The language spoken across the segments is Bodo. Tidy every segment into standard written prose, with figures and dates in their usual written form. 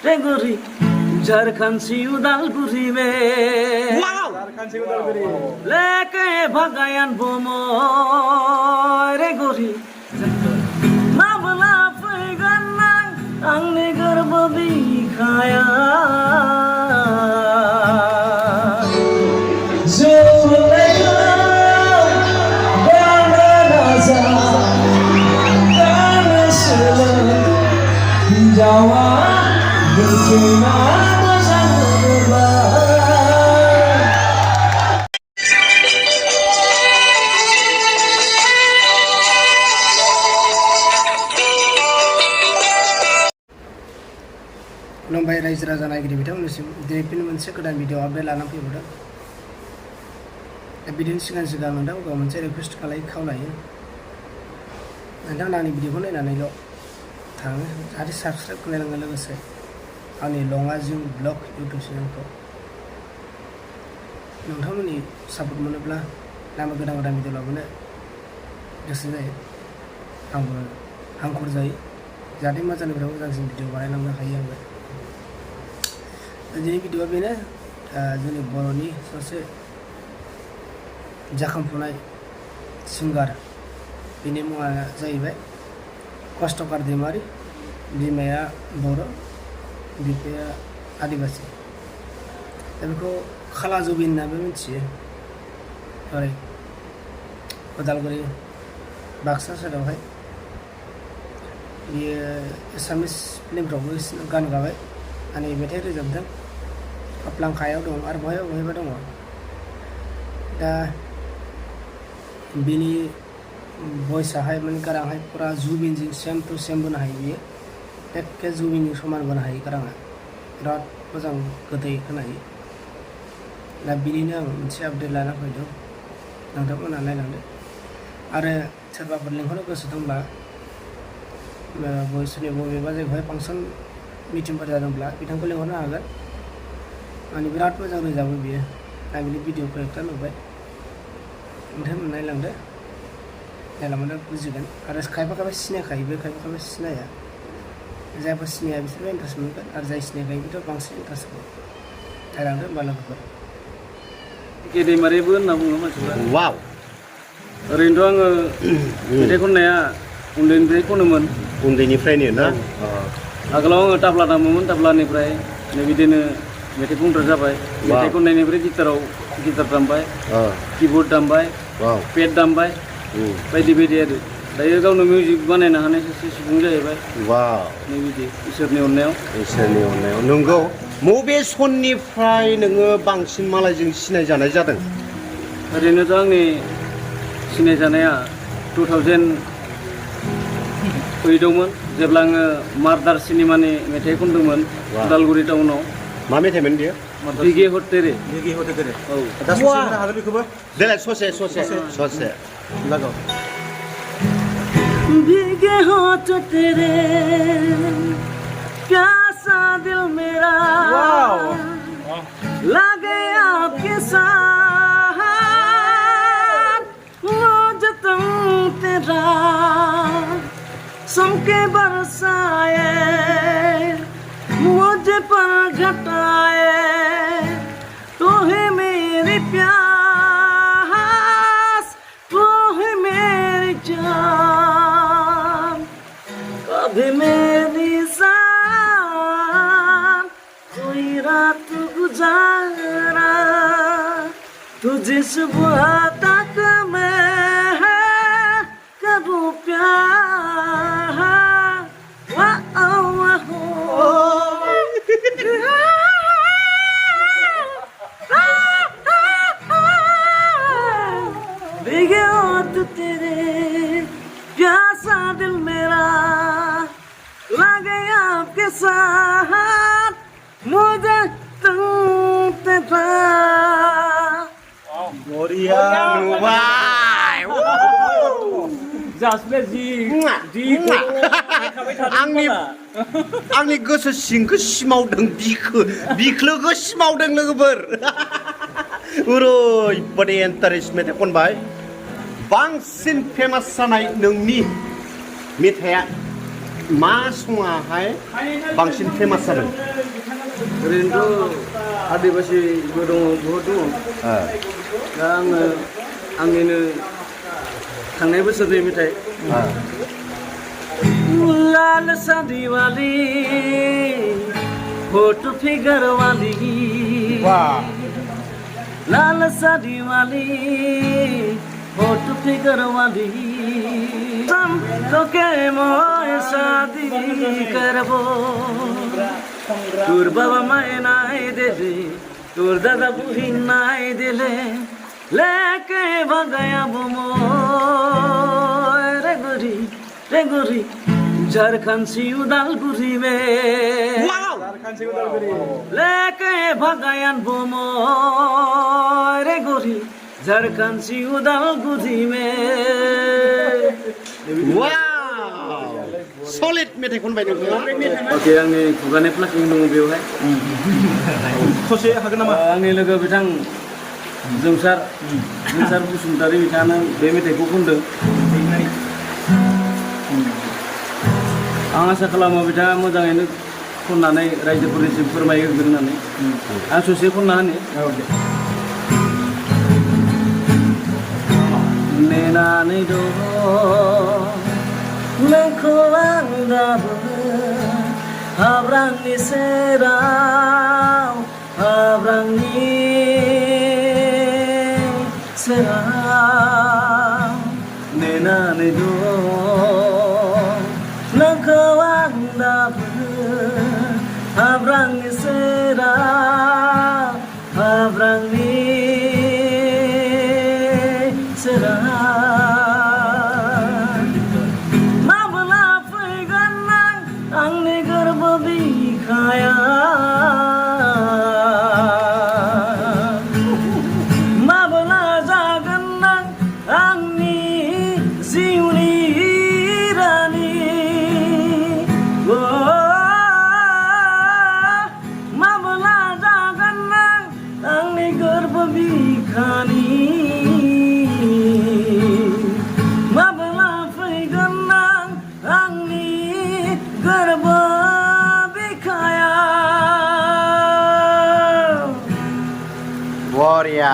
रे गोरी झारखंड सी उदालगुरी में लेके भगायान बोमो रे गोरी माबला फैगोन आंनि गोरबो बिखाया खुलुमबाय रायजो राजा नायगिरि बिथांमोननिसिम दिनै फिन मोनसे गोदान भिडिअ आपडेट लाना फैबावदों। दा भिडिअनि सिगां नोंथांखौ मोनसे रिकुवेस्ट खावलायो नोंथांमोना आंनि भिडिअखौ नायनानैल' थाङो जाहाथे साबस्क्राइब खालामनांगोन लोगोसे आंनि लङा जिउ ब्लग इउटुब चेनेलखौ नोंथांमोननि सापर्ट मोनोब्ला आंबो गोदान भिडिअ लाबोनो गोसो जायो आंबो हांखुर जायो जाहाथे मोजांनिफ्राय मोजांसिन भिडिअ बानायलांनो हायो आंबो। दिनै भिडिअआ बेनो जोंनि बर'नि सासे जाखांफुनाय सिंगार बिनि मुङा जाहैबाय कष्टकार दैमारि बिमाया बर' बिफाया आदिबासि दा बेखौ खाला जुबिन होननाबो मिथियो ओरै उदालगुरि बाक्सा साइडआवहाय बियो एसामिस फिल्मफ्रावबो गान गाबाय आंनि मेथाइ रोजाबदों काप्लांखायाव दं आरो बहायबा दङ दा बिनि भइसआहाय माने गारांहाय फुरा जुबिनजों सेम टु सेम बोनो हायो बियो एखे जुबिनजों समान बोनो हायो गाराङा बिराद मोजां गोदै खोनायो दा बिनिनो आं मोनसे आपडेट लाना फैदों नोंथांमोना नायलांदो आरो सोरबाफोर लिंहरनो गोसो दंब्ला सोरनि बबेबा जायगायावहाय फांसन मिटिंफोर जादोंब्ला बिथांखौ लिंहरनो हागोन माने बिराद मोजां रोजाबो बियो दा बिनि भिडिअखौ एकटा नुबाय नोंथांमोना नायलांदो नायलांबानो बुजिगोन आरो खायफा सिनायखायोबो खायफा सिनाया जायफोर सिनाया बिसोरबो इन्टारेस्ट मोनगोन आरो जाय सिनायखायो बिथ' बांसिन इन्टारेस्ट मोनो नायलांदो होमबा लोगोफोर गेदेमारिबो होनना बुङो मानसिफ्रा वाव ओरैनोथ' आङो मेथाइ खननाया उन्दैनिफ्राय खनोमोन उन्दैनिफ्रायनो ना आगोलाव आङो ताब्ला दामोमोन ताब्लानिफ्राय बिदिनो मेथाइ खनग्रा जाबाय मेथाइ खननायनिफ्राय गिटार दामबाय किबर्ड दामबाय पेड दामबाय बायदि बायदि आरो दायो गावनो मिउजिक बानायनो हानाय सासे सुबुं जाहैबाय बिदि इसोरनि अननायाव नंगौ बबे सननिफ्राय नोङो बांसिन मालायजों सिनायजानाय जादों ओरैनोथ' आंनि सिनायजानाया 2008आवमोन जेब्ला आङो मार्दार सिनेमानि मेथाइ खनदोंमोन उदालगुरि टाउनाव मा मेथाइमोन बियो बिगे हटेरे औ दा ससे होनो हागोन बेखौबो देलाय ससे लागाव भीगे होठ तेरे प्यासा दिल मेरा लगे आपके साथ मुझे तुम तेरा समके बरसाए मुझे पर घटाए तो है मेरी प्यास तो है मेरी जान कभी मेरी जान कोई रात गुजारा तुझे सुबह तक मैं करूँ प्यार भीगे होठ तेरे प्यासा दिल मेरा लगे आपके साथ मुझे तुम तेरा बरिया नुबाय आंनि गोसो सिंखौ सिमावदों बिख्लोखौ सिमावदों लोगोफोर ओरैबादि इन्टारेस्ट मेथाइ खनबाय बांसिन फेमास जानाय नोंनि मेथाइआ मा सङाहाय बांसिन फेमास जादों? ओरैनोथ' आदिबासिबो दङ बहुद दङ दा आङो आंनिनो थांनाय बोसोरनि मेथाइ लाल सादी वाली फोटो फिगर वाली लाल सादी वाली फोटो फिगर वाली हम तो के मोय शादी करबो তোর বাবা মায়ে নাই দিলে তোর দাদা বুড়ি নাই দিলে লেকে ভাগায়াবো মোয় রে গরি ঝাড়খণ্ড সি উদালগুড়ি মে লেকে ভাগায়াবো মোয় রে গরি ঝাড়খণ্ড সি উদালগুড়ি মে solid मेथाइ खनबाय नोंथाङा oke आंनि खुगानि प्लाकिं दङ बेवहाय ससे हागोन नामा आंनि लोगो बिथां जोंसार बसुमतारी बिथाङानो बे मेथाइखौ खनदों आं आसा खालामो बिथाङा मोजाङैनो खननानै रायजोफोरनिसिम फोरमायहोगोन होननानै आं ससे खनना होनि नेनानै दङ नोंखौ आं दाबो हाब्रांनि सेराव नेनानै दं नोंखौ आं दाबो हाब्रांनि सेराव आंनि गोरब बिखाया माब्ला जागोन नों आंनि जिउनि रानि माब्ला जागोन नों आंनि गोरब बिखानि माब्ला फैगोन नों आंनि गोरब बिखाया बरिया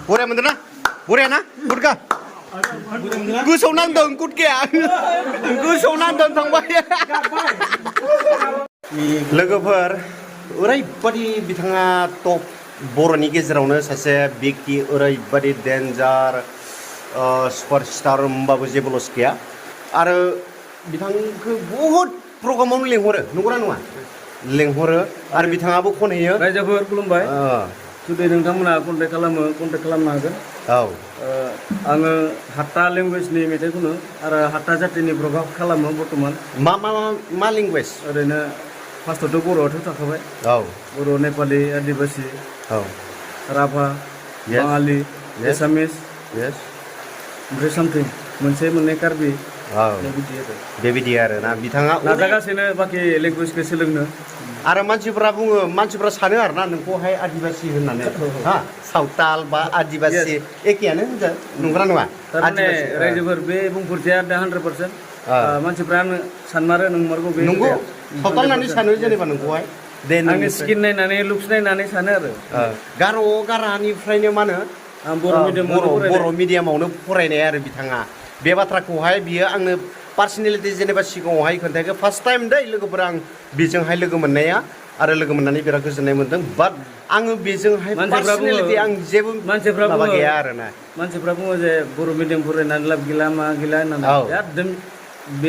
बरिया मोनदों ना बरिया ना गुदगा गोसोआव नांदों गुदगाया गोसोआव नांदों थांबाय लोगोफोर ओरैबादि बिथाङा टप बर'नि गेजेरावनो सासे व्यक्ति ओरैबादि डेन्जार सुपारस्टार होनबाबो जेबो लस गैया आरो बिथांखौ बहुद प्रग्रामावनो लेंहरो नंगौना नङा लेंहरो आरो बिथाङाबो खनहैयो रायजोफोर खुलुमबाय जुदि नोंथांमोना कन्टेक्ट खालामनो हागोन औ आङो 7टा लेंगुवेजनि मेथाइ खनो आरो 7टा जातिनि प्रग्राम खालामो बर्तमान मा लेंगुवेज ओरैनो फार्स्टआवथ' बर'आथ' थाखाबाय औ बर' नेपालि आदिबासि औ राभा बाङालि एसामिस ओमफ्राय सामथिं मोनसे मोननै कार्बि बेबायदि आरो ना बिथाङा नाजागासिनो बाखि लेंगुवेजखौ सोलोंनो आरो मानसिफोरा सानो आरो ना नोंखौहाय आदिबासि होननानै हा सावताल बा आदिबासि एखेयानो होनजा नंगौना नङा थारमाने रायजोफोर बे बुंफोरथिया दा 100% मानसिफ्रा सानमारो नंमारगौ बे नंगौ सावताल होननानै सानो जेनेबा नोंखौहाय आंनि स्किन नायनानै लुक्स नायनानै सानो आरो गारानिफ्रायनो मा होनो बर' मिडियामावनो फरायनाय आरो बिथाङा बे बाथ्राखौहाय बियो आंनो पार्सनेलिटि जेनेबा सिगाङावहाय खोन्थायाखै फार्स्ट टाइम दै लोगोफोर आं बेजोंहाय लोगो मोननाया आरो लोगो मोननानै बिराद गोजोननाय मोन्दों बाट आङो बेजोंहाय पार्सनेलिटि आं जेबो माबा गैया आरो ना मानसिफ्रा बुङो जे बर' मिडियाम फरायनानै लाब गैला मा गैला होननानै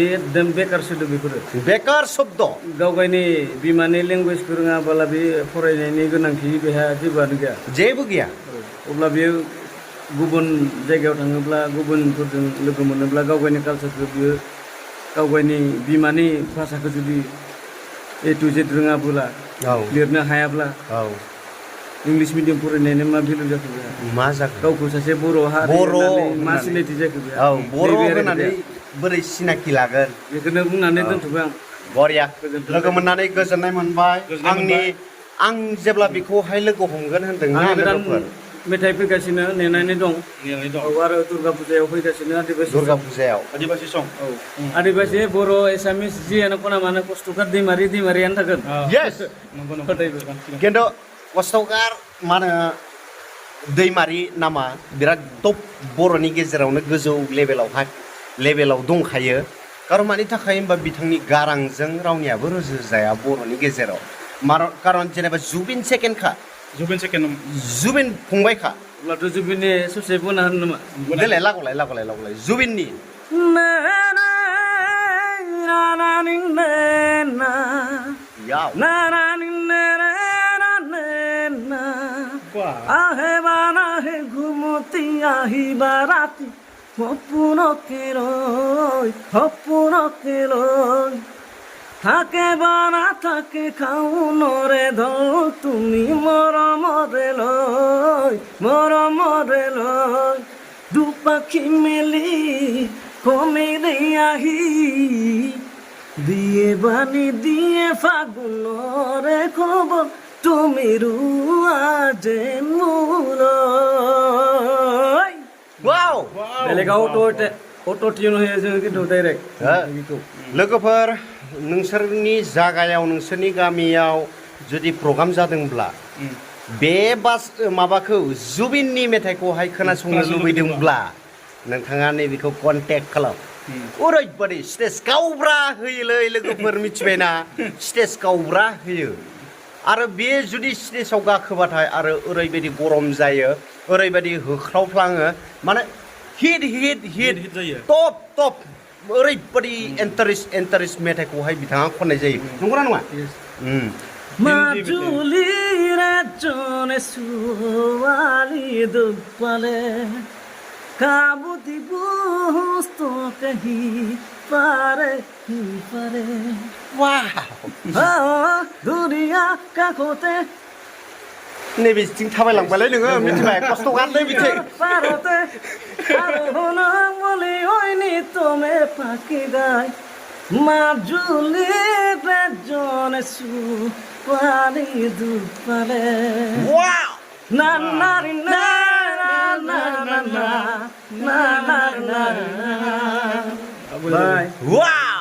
एकदम बेकार सोदोब बेफोरो बेकार शब्द गाव गावनि बिमानि लेंगुवेजखौ रोङाबोला बे फरायनायनि गोनांथि बेहा जेबोआनो गैया जेबो गैया अब्ला बेयो गुबुन जायगायाव थाङोब्ला गुबुनफोरजों लोगो मोनोब्ला गाव गावनि कालचारखौ बियो गाव गावनि बिमानि भाषाखौ जुदि ए टु जेड रोङाब्ला लिरनो हायाब्ला इंलिश मिडियाम फरायनायनि मा भेलु जाखो मा जाखो गावखौ सासे बर' हारि मा सिनायथि जाखो बर' होननानै बोरै सिनाखि लागोन बेखौनो बुंनानै दोनथ'बाय आं बरिया लोगो मोननानै गोजोननाय मोनबाय आं जेब्ला बेखौहाय लोगो हमगोन होनदों मेथाइ फैगासिनो नेनानै दं आरो दुर्गा फुजायाव फैगासिनो आदिबासि दुर्गा फुजायाव आदिबासि सं आदिबासि बर' एसामिस जियानो खना मानो कस्तकार दैमारियानो थागोन येस खिन्थु कस्तकार मा होनो दैमारि नामा बिराद टप बर'नि गेजेरावनो गोजौ लेभेलाव दंखायो खारन मानि थाखाय होनबा बिथांनि गारांजों रावनियाबो रुजुजाया बर'नि गेजेराव खारन जेनेबा जुबिन सेकेन्डखा जुबिन फंबायखा अब्लाथ' जुबिननि ससे बुंना होनो नामा देलाय लागलाय जुबिननि याव आहे बाना है घुमती आही बाराती সপোনকে লৈ থাকে বানা থাকে খাউনৰে ধল তুমি মৰমৰে লৈ দুপাখি মেলি কমেৰে আহি দিয়ে বাণী দিয়ে ফাগুনৰে খবৰ তুমি ৰুৱা যেন মোলৈ वाव बेलेगाव अट' टिउन होयो जोङो खिन्थु डाइरेक्ट लोगोफोर नोंसोरनि जागायाव नोंसोरनि गामियाव जुदि प्रग्राम जादोंब्ला बे माबाखौ जुबिननि मेथाइखौहाय खोनासंनो लुबैदोंब्ला नोंथाङा नैबेखौ कन्टेक्ट खालाम ओरैबादि स्टेज गावब्रा होयोलै लोगोफोर मिथिबायना स्टेज गावब्रा होयो आरो बे जुदि स्टेजाव गाखोबाथाय आरो ओरैबायदि गरम जायो ओरैबायदि होख्रावफ्लाङो माने हिट जायो टप ओरैबायदि इन्टारेस्ट मेथाइखौहाय बिथाङा खननाय जायो नंगौना नङा মাজুলীৰে জনে ছোৱালী দুখ পালে কাবুতি বস্তুকে পাৰে দুনিয়া কাষতে नैबेथिं थाबायलांबालाय नोङो मिथिबाय कस्तकार नैबेथिं পাৰতে আৰু শুনামলি হয়নি তুমি পাখি গাই মাজুলীৰে জনে ছোৱালী দুখ পালে না না না না না না না না बाय वाव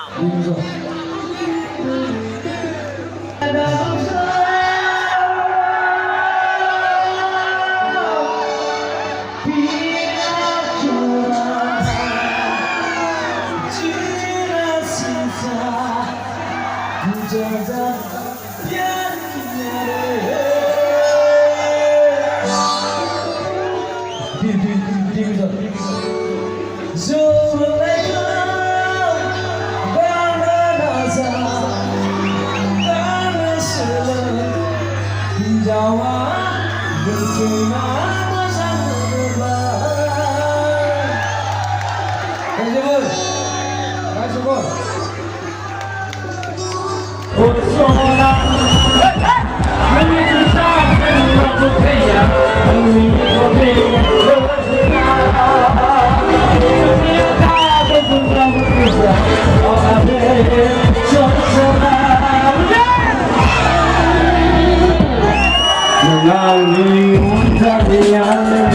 Nang ni unta diyan